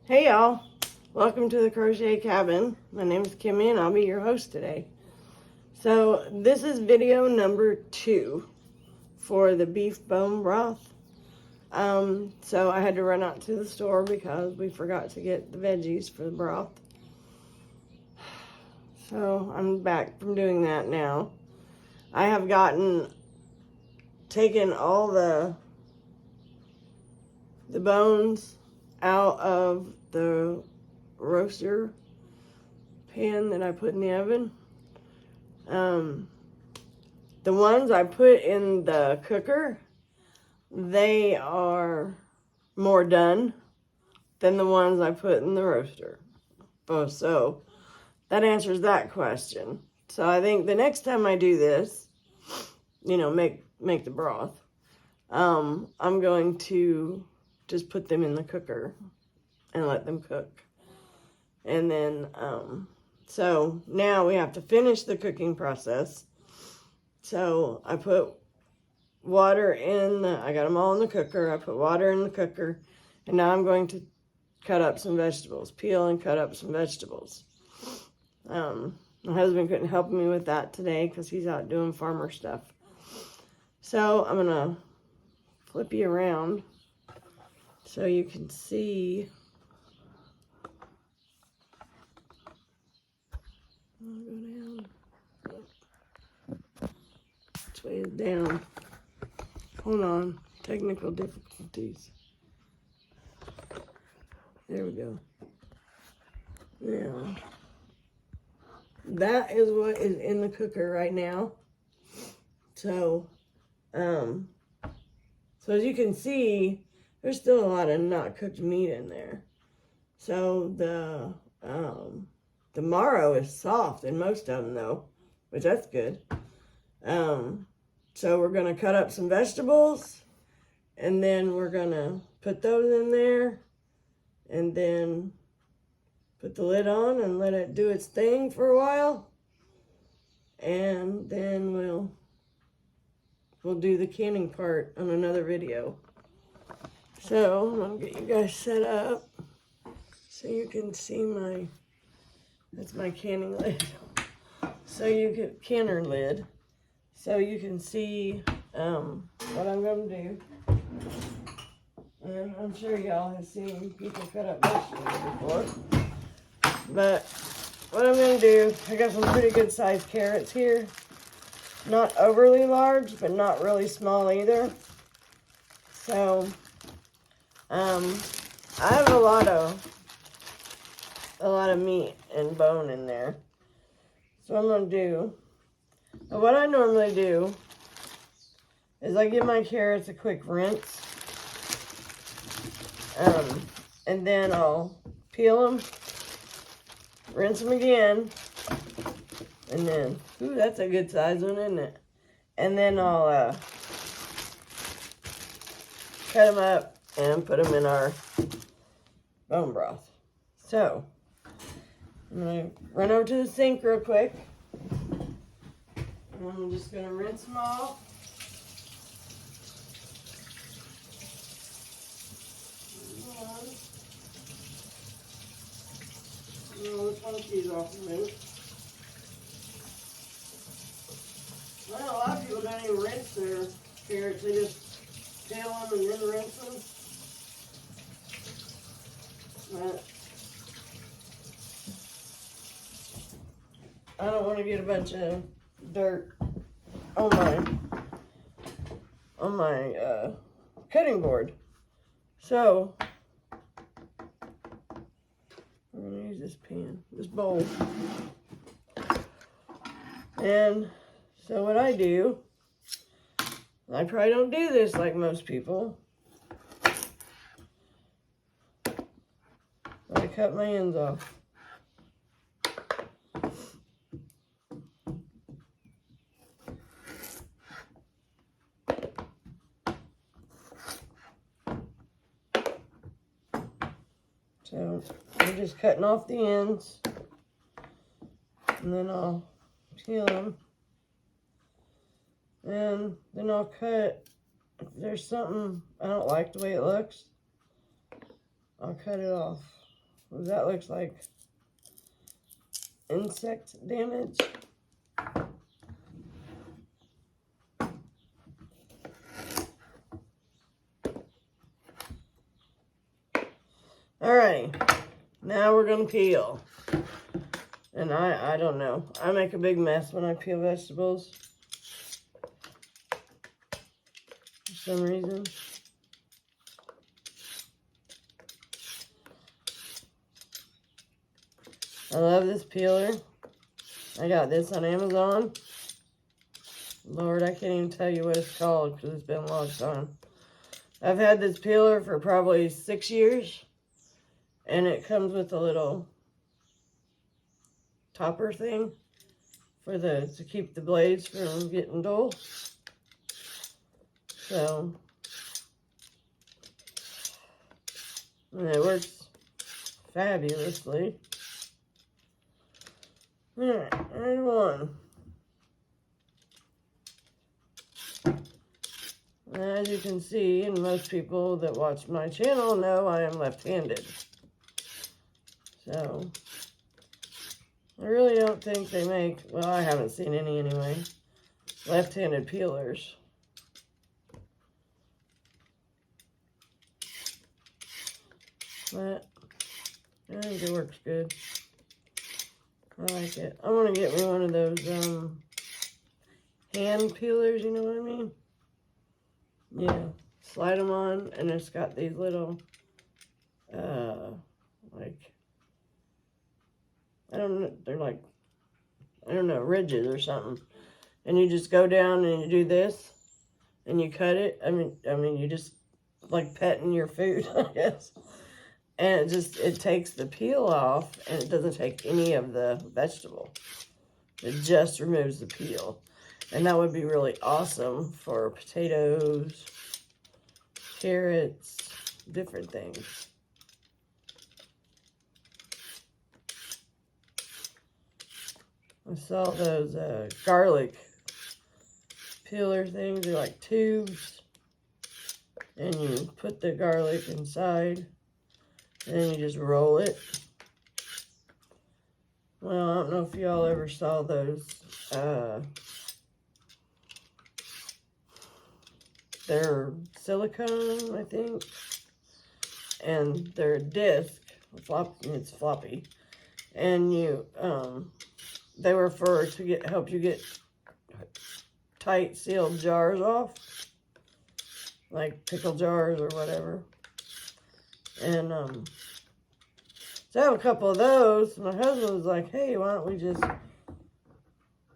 Hey y'all, welcome to the Crochet Cabin. My name is Kimmie and I'll be your host today. So this is video number 2 for the beef bone broth. So I had to run out to the store because we forgot to get the veggies for the broth. So I'm back from doing that now. I have taken all the bones out of the roaster pan that I put in the oven. The ones I put in the cooker, they are more done than the ones I put in the roaster. Oh, so that answers that question. So I think the next time I do this, make the broth, I'm going to just put them in the cooker and let them cook. And then, so now we have to finish the cooking process. So I put water I got them all in the cooker. I put water in the cooker. And now I'm going to cut up some vegetables, peel and cut up some vegetables. My husband couldn't help me with that today because he's out doing farmer stuff. So I'm going to flip you around so you can see. I'll go down. Which way is down? Hold on. Technical difficulties. There we go. Now, that is what is in the cooker right now. So as you can see, there's still a lot of not cooked meat in there. So the marrow is soft in most of them though, which that's good. So we're gonna cut up some vegetables and then we're gonna put those in there and then put the lid on and let it do its thing for a while. And then we'll do the canning part on another video. So I'm gonna get you guys set up so you can see that's my canning lid. So you get canner lid. So you can see what I'm gonna do. And I'm sure y'all have seen people cut up vegetables before. But what I'm gonna do, I got some pretty good sized carrots here. Not overly large, but not really small either. So I have a lot of meat and bone in there. So I'm gonna do, what I normally do is I give my carrots a quick rinse. And then I'll peel them, rinse them again, and then, ooh, that's a good size one, isn't it? And then I'll cut them up and put them in our bone broth. So, I'm going to run over to the sink real quick. And I'm just going to rinse them off. Let's take these off a minute. Well, a lot of people don't even rinse their carrots. They just peel them and then rinse them. But I don't want to get a bunch of dirt on my cutting board. So I'm going to use this bowl. And so what I do, I probably don't do this like most people. I cut my ends off. So I'm just cutting off the ends, and then I'll peel them, and then I'll cut. If there's something I don't like the way it looks, I'll cut it off. That looks like insect damage. Alright, now we're gonna peel. And I don't know. I make a big mess when I peel vegetables. For some reason. I love this peeler. I got this on Amazon. Lord, I can't even tell you what it's called because it's been a long time. I've had this peeler for probably 6 years. And it comes with a little topper thing for to keep the blades from getting dull. So, and it works fabulously. Alright, and one. As you can see, and most people that watch my channel know I am left-handed. So, I really don't think they make, well, I haven't seen any anyway, left-handed peelers. But I think it works good. I like it. I want to get me one of those hand peelers, you know what I mean? Yeah. Slide them on, and it's got these little, like, I don't know, they're like, I don't know, ridges or something. And you just go down and you do this, and you cut it. I mean, you just, like petting your food, I guess. And it takes the peel off, and it doesn't take any of the vegetable. It just removes the peel. And that would be really awesome for potatoes, carrots, different things. I saw those garlic peeler things. They're like tubes. And you put the garlic inside. And then you just roll it. Well, I don't know if y'all ever saw those. They're silicone, I think. And they're disc. It's floppy. And you, they were to help you get tight sealed jars off. Like pickle jars or whatever. And, so I have a couple of those. My husband was like, hey, why don't we just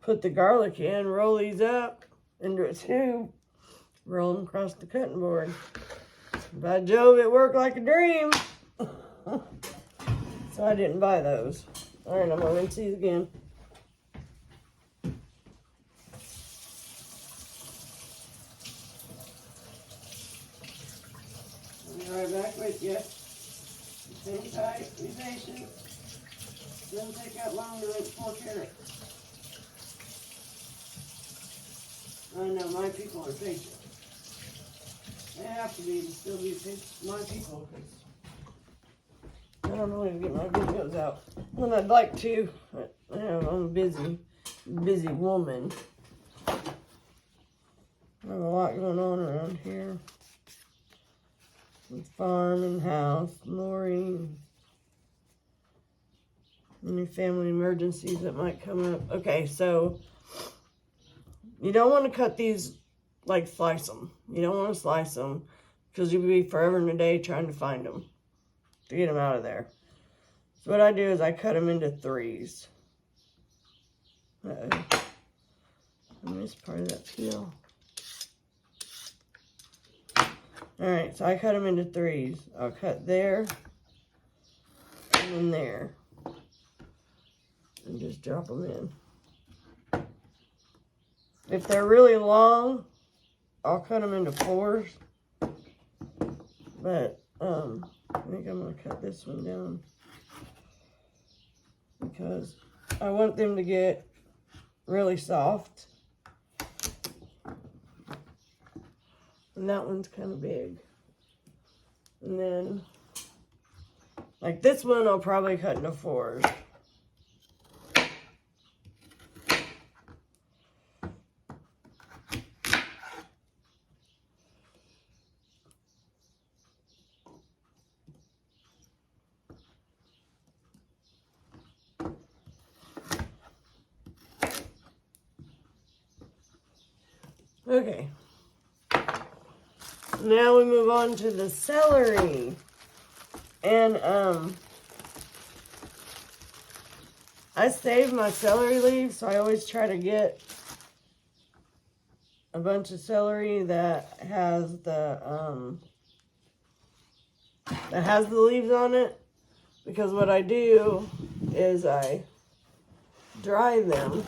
put the garlic in, roll these up into a tube, roll them across the cutting board. By Jove, it worked like a dream. So I didn't buy those. All right, I'm going to rinse these again. I'll be right back with you. Same tight, be patient. Doesn't take that long to make 4 carrots. I know my people are patient. They have to be to still be my people, because I don't always get my videos out when I'd like to. But, I'm a busy woman. I have a lot going on around here. With farm and house, Lori, any family emergencies that might come up. Okay, so you don't want to cut these, like slice them. You don't want to slice them because you'll be forever and a day trying to find them to get them out of there. So what I do is I cut them into 3s. Uh-oh. I missed part of that peel. Alright, so I cut them into 3s. I'll cut there, and then there. And just drop them in. If they're really long, I'll cut them into 4s. But, I think I'm going to cut this one down. Because I want them to get really soft. And that one's kind of big. And then Like this one, I'll probably cut into 4s. Okay. Now we move on to the celery. And I save my celery leaves, so I always try to get a bunch of celery that has the leaves on it, because what I do is I dry them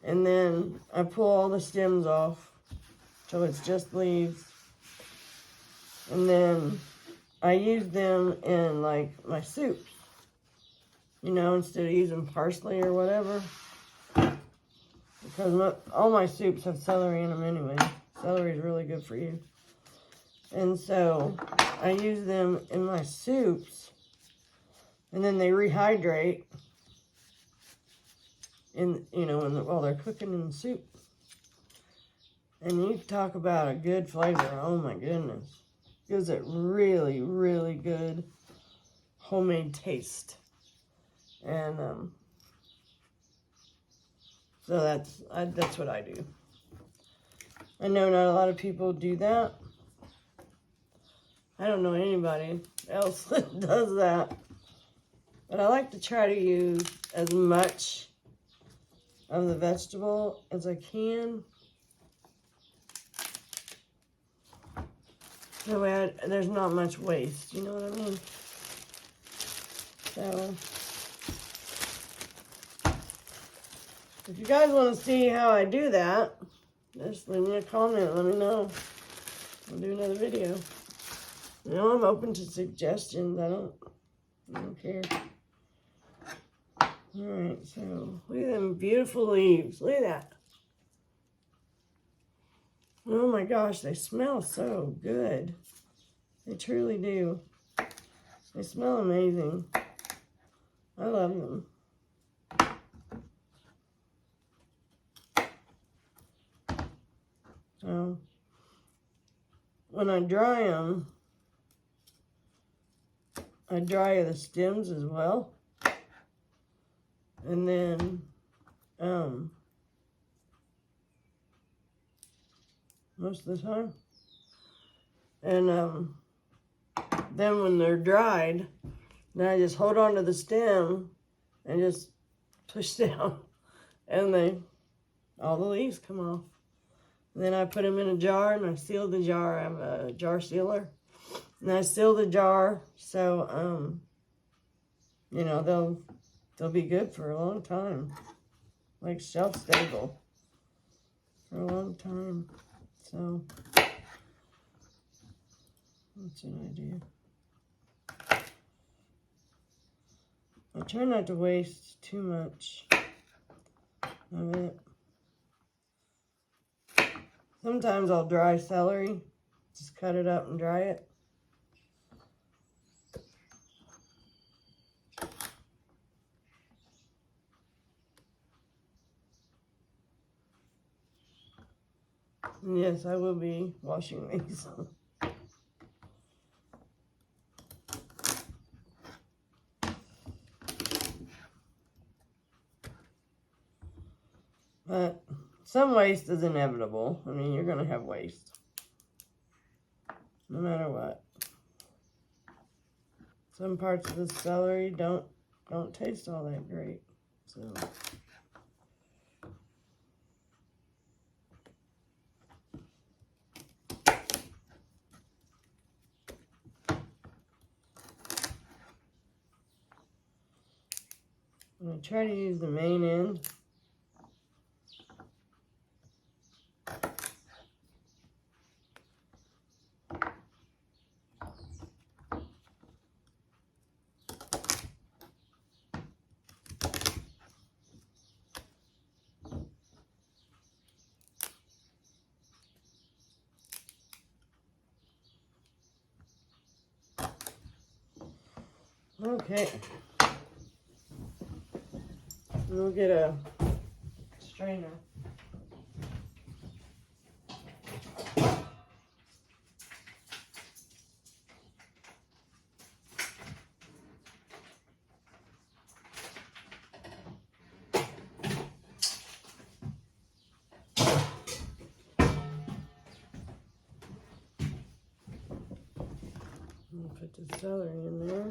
and then I pull all the stems off till it's just leaves, and then I use them in like my soups, you know, instead of using parsley or whatever, because all my soups have celery in them anyway. Celery is really good for you. And so I use them in my soups, and then they rehydrate while they're cooking in the soup. And you talk about a good flavor. Oh my goodness. Gives it really, really good homemade taste. And so that's what I do. I know not a lot of people do that. I don't know anybody else that does that. But I like to try to use as much of the vegetable as I can. That way there's not much waste, you know what I mean? So, if you guys want to see how I do that, just leave me a comment, let me know. I'll do another video. You know, I'm open to suggestions. I don't care. Alright, so look at them beautiful leaves. Look at that. Oh my gosh, they smell so good. They truly do. They smell amazing. I love them. So, when I dry them, I dry the stems as well. And then, most of the time. And then when they're dried, then I just hold on to the stem and just push down, and all the leaves come off. And then I put them in a jar and I seal the jar. I have a jar sealer, and I seal the jar so you know, they'll be good for a long time, like shelf stable for a long time. So that's what I do. I try not to waste too much of it. Sometimes I'll dry celery, just cut it up and dry it. And yes, I will be washing these. But some waste is inevitable. I mean, you're going to have waste, no matter what. Some parts of the celery don't taste all that great. So I'm going to try to use the main end. Okay. We'll get a strainer. I'll put the celery in there.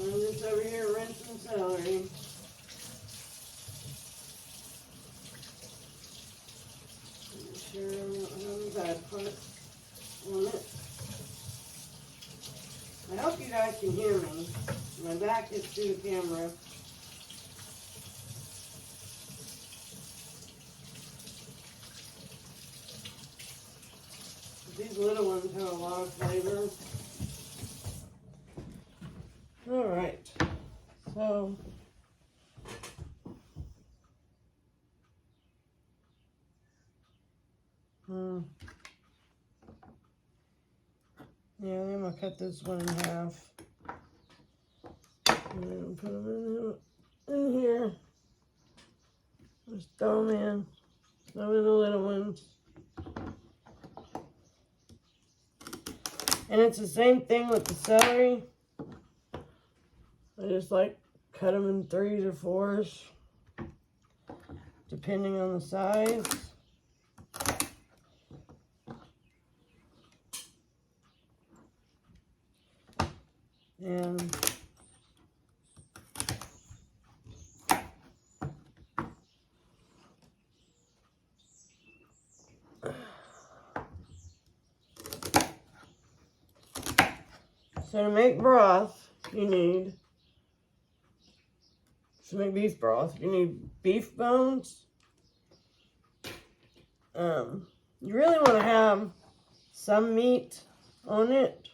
I'm just over here rinsing celery. Make sure I don't have a bad part on it. I hope you guys can hear me. My back is to the camera. These little ones have a lot of flavor. Alright, so yeah, I'm gonna cut this one in half. And then put them in here. Just throw them in. Throw in the little ones. And it's the same thing with the celery. I just like cut them in 3s or 4s, depending on the size. And so to make broth, you need, to make beef broth, you need beef bones. You really want to have some meat on it.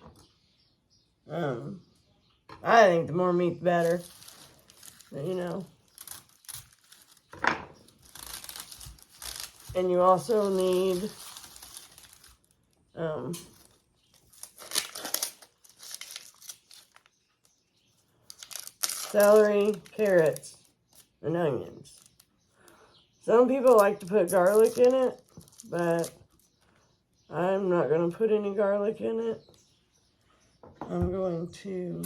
I think the more meat, the better. But, you know. And you also need celery, carrots, and onions. Some people like to put garlic in it, but I'm not going to put any garlic in it. I'm going to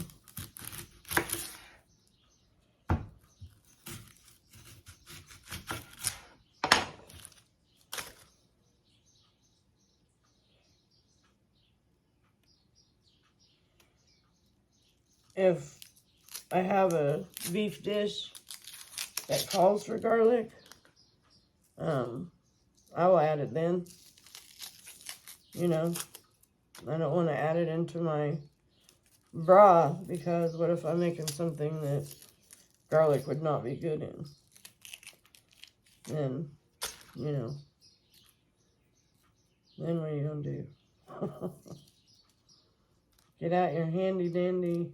if I have a beef dish that calls for garlic, I will add it then. You know, I don't want to add it into my broth because what if I'm making something that garlic would not be good in? Then, you know, then what are you going to do? Get out your handy dandy.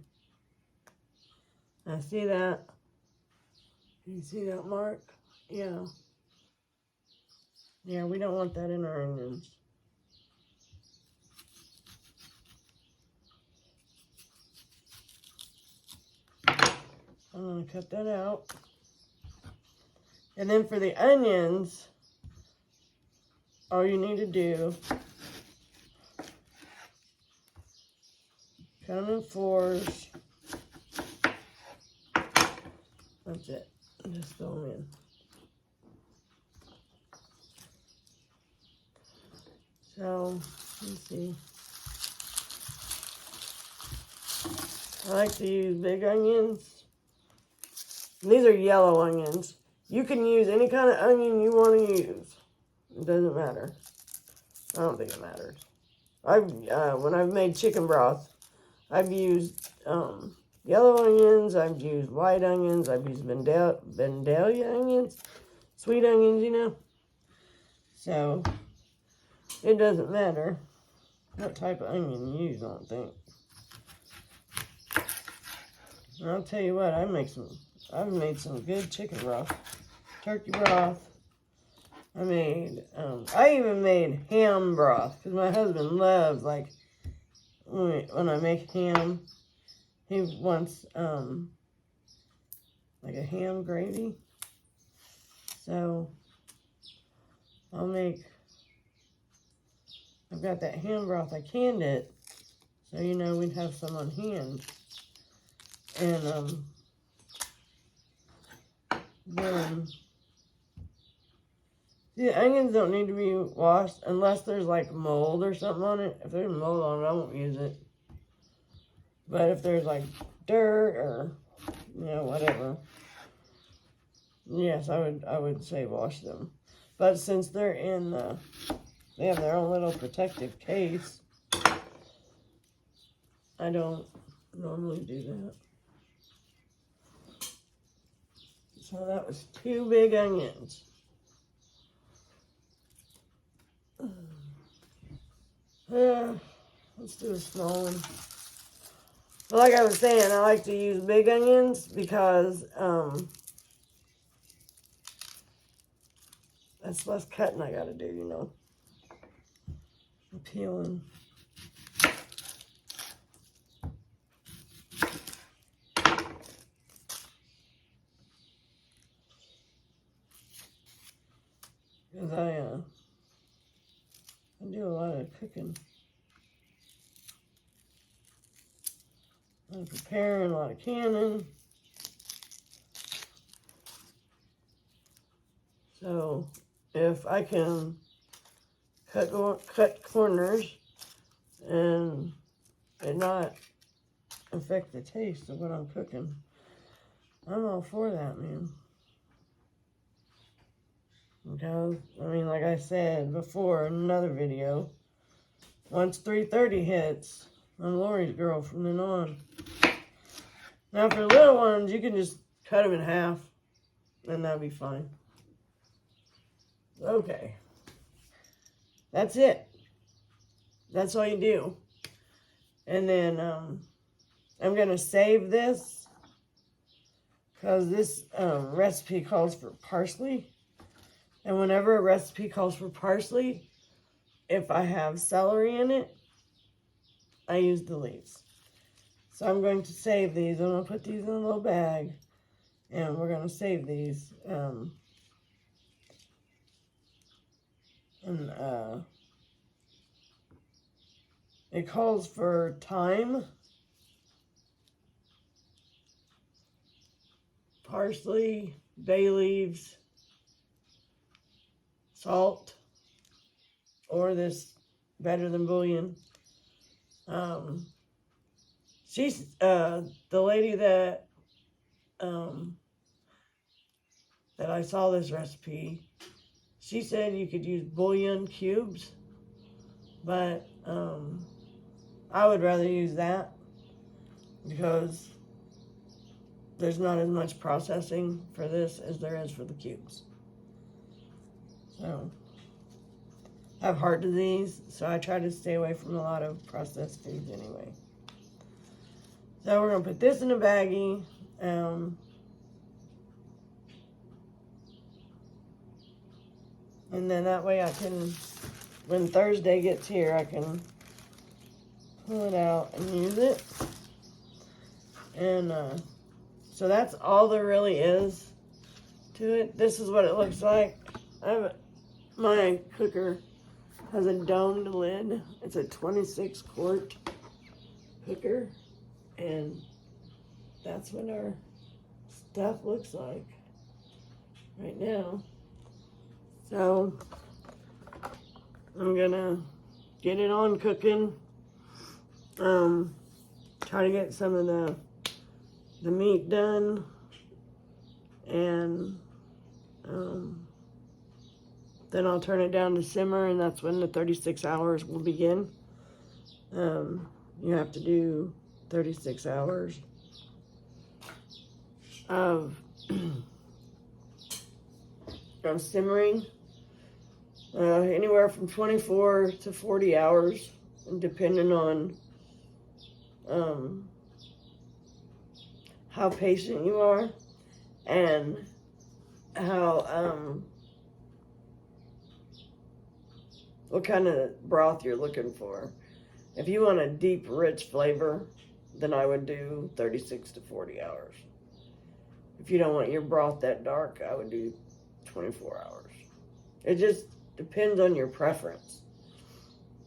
I see that. You see that mark? Yeah. Yeah, we don't want that in our onions. I'm going to cut that out. And then for the onions, all you need to do, cut them in 4s. That's it. Just throw them in. So, let's see. I like to use big onions. These are yellow onions. You can use any kind of onion you want to use. It doesn't matter. I don't think it matters. When I've made chicken broth, I've used yellow onions. I've used white onions. I've used Vandalia onions, sweet onions, you know. So it doesn't matter what type of onion you use. I don't think. And I'll tell you what, I've made some good chicken broth, turkey broth. I even made ham broth, because my husband loves, like, when I make ham, he wants, like a ham gravy. So, I've got that ham broth, I canned it, so, you know, we'd have some on hand. And, then, the onions don't need to be washed unless there's like mold or something on it. If there's mold on it, I won't use it. But if there's like dirt or, you know, whatever, yes, I would say wash them. But since they're they have their own little protective case, I don't normally do that. So that was 2 big onions. Let's do a small one. But like I was saying, I like to use big onions because that's less cutting I gotta do, you know. Peeling. Because I do a lot of cooking. A lot of preparing, a lot of canning. So if I can cut corners and not affect the taste of what I'm cooking, I'm all for that, man. Because, I mean, like I said before in another video, once 3:30 hits, I'm Lori's girl from then on. Now, for little ones, you can just cut them in half, and that'll be fine. Okay. That's it. That's all you do. And then, I'm going to save this, because this recipe calls for parsley. And whenever a recipe calls for parsley, if I have celery in it, I use the leaves. So I'm going to save these. I'm going to put these in a little bag. And we're going to save these. It calls for thyme, parsley, bay leaves, salt, or this Better Than Bouillon. She's the lady that I saw this recipe. She said you could use bouillon cubes, but I would rather use that because there's not as much processing for this as there is for the cubes. So, I have heart disease, so I try to stay away from a lot of processed foods anyway. So we're going to put this in a baggie. And then that way I can, when Thursday gets here, I can pull it out and use it. And so that's all there really is to it. This is what it looks like. My cooker has a domed lid. It's a 26 quart cooker. And that's what our stuff looks like right now. So I'm gonna get it on cooking. Try to get some of the meat done, and then I'll turn it down to simmer, and that's when the 36 hours will begin. You have to do 36 hours of simmering, anywhere from 24 to 40 hours, depending on how patient you are and how, what kind of broth you're looking for. If you want a deep, rich flavor, then I would do 36 to 40 hours. If you don't want your broth that dark, I would do 24 hours. It just depends on your preference.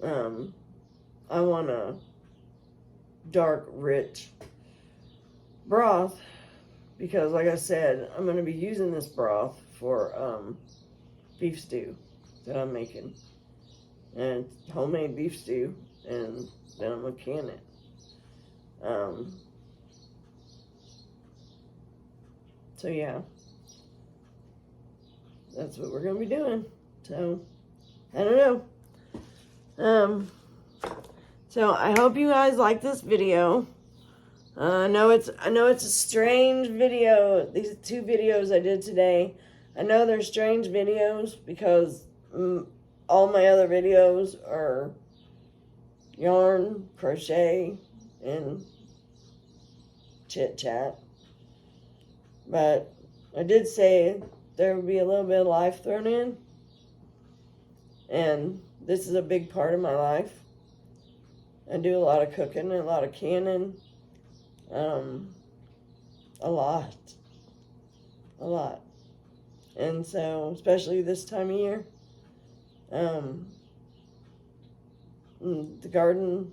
I want a dark, rich broth because, like I said, I'm going to be using this broth for beef stew that I'm making. And it's homemade beef stew, and then I'm going to can it. So yeah, that's what we're going to be doing. So, I don't know. So I hope you guys like this video. I know it's a strange video. These 2 videos I did today, I know they're strange videos because all my other videos are yarn, crochet, and chit chat. But I did say there would be a little bit of life thrown in, and this is a big part of my life. I do a lot of cooking and a lot of canning. A lot. And so, especially this time of year, the garden,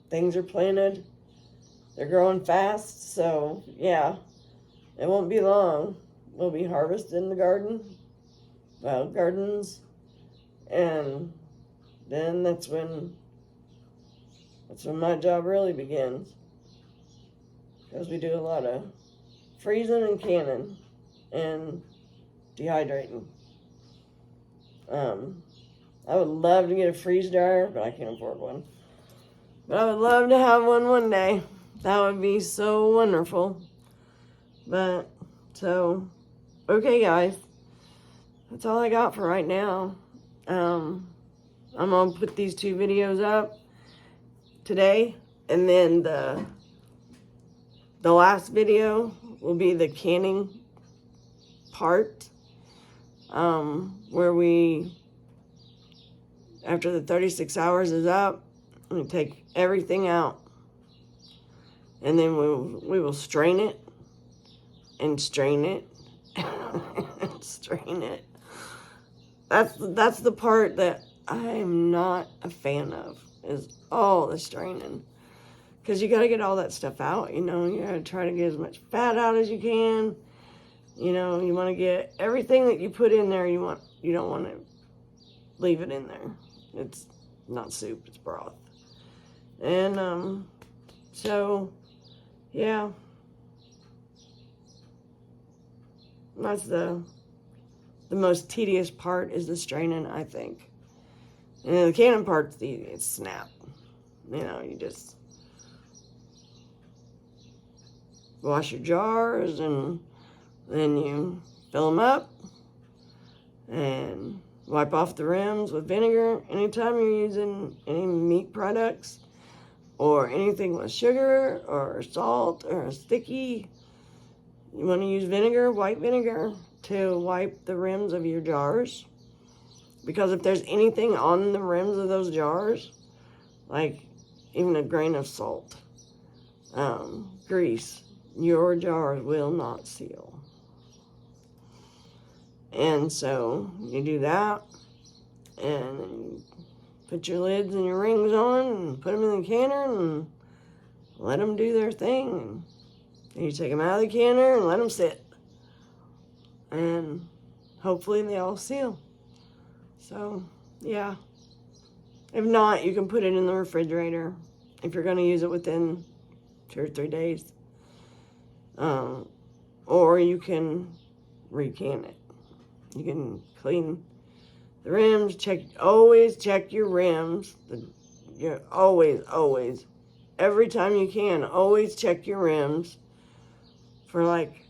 things are planted. They're growing fast, so yeah, it won't be long. We'll be harvesting the gardens, and then that's when my job really begins. Because we do a lot of freezing and canning and dehydrating. I would love to get a freeze dryer, but I can't afford one. But I would love to have one day. That would be so wonderful. But, so, okay guys. That's all I got for right now. I'm going to put these 2 videos up today, and then the last video will be the canning part, where we, after the 36 hours is up, we take everything out, and then we will strain it, and strain it, and strain it. That's the part that I'm not a fan of, is all the straining. Because you got to get all that stuff out, you know. You got to try to get as much fat out as you can. You know, you want to get everything that you put in there, you don't want to leave it in there. It's not soup, it's broth. And, so, yeah. That's the most tedious part, is the straining, I think. And the canning part's easy, it's snap. You know, you just wash your jars, and then you fill them up and wipe off the rims with vinegar. Anytime you're using any meat products or anything with sugar or salt or sticky, you want to use vinegar, white vinegar, to wipe the rims of your jars. Because if there's anything on the rims of those jars, like even a grain of salt, grease, your jars will not seal. And so you do that, and you put your lids and your rings on, and put them in the canner, and let them do their thing. And you take them out of the canner and let them sit. And hopefully they all seal. So, yeah. If not, you can put it in the refrigerator if you're going to use it within 2 or 3 days. Or you can recan it. You can clean the rims, always check your rims. Always, every time you can, always check your rims for, like,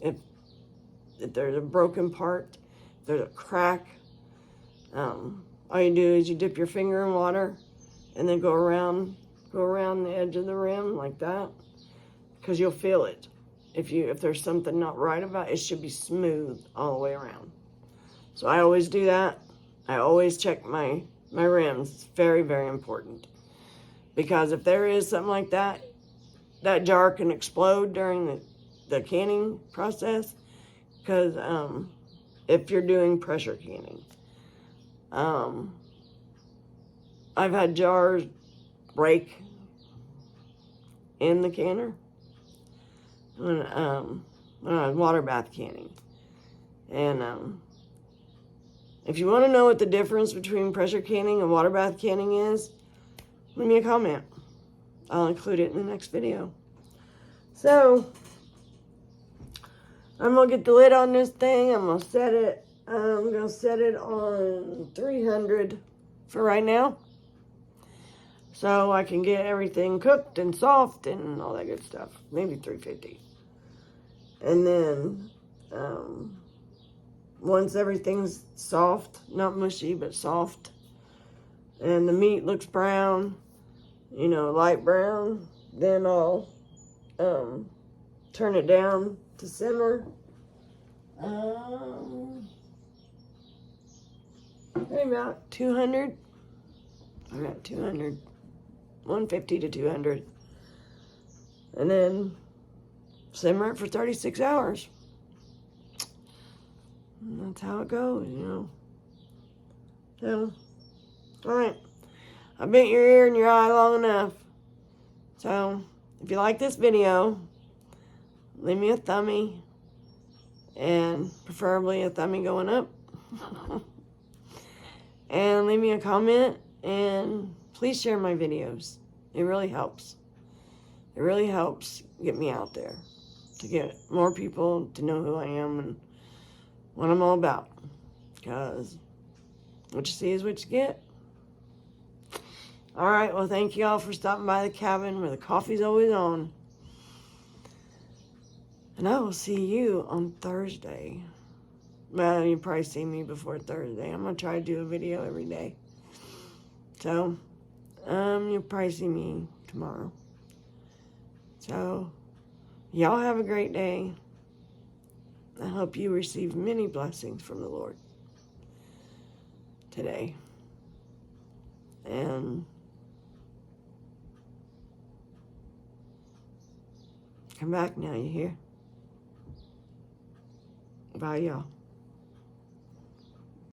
if there's a broken part, if there's a crack, all you do is you dip your finger in water and then go around go around the edge of the rim like that, because you'll feel it. If there's something not right about it, it should be smooth all the way around. So I always do that. I always check my rims. It's very, very important. Because if there is something like that, that jar can explode during the canning process. Because if you're doing pressure canning. I've had jars break in the canner when I was water bath canning. And if you want to know what the difference between pressure canning and water bath canning is, leave me a comment. I'll include it in the next video. So, I'm going to get the lid on this thing. I'm going to set it on 300 for right now. So I can get everything cooked and soft and all that good stuff. Maybe 350. And then, once everything's soft, not mushy, but soft, and the meat looks brown, you know, light brown, then I'll turn it down to simmer. Maybe about 200. I'm at 200. 150 to 200. And then simmer it for 36 hours. And that's how it goes, you know. So, alright. I bent your ear and your eye long enough. So, if you like this video, leave me a thumbie. And preferably a thumbie going up. And leave me a comment. And please share my videos. It really helps. It really helps get me out there. To get more people to know who I am and what I'm all about. Because what you see is what you get. Alright, well thank you all for stopping by the cabin where the coffee's always on. And I will see you on Thursday. Well, you'll probably see me before Thursday. I'm going to try to do a video every day. So, you'll probably see me tomorrow. So, y'all have a great day. I hope you receive many blessings from the Lord today. And come back now, you hear? Bye, y'all.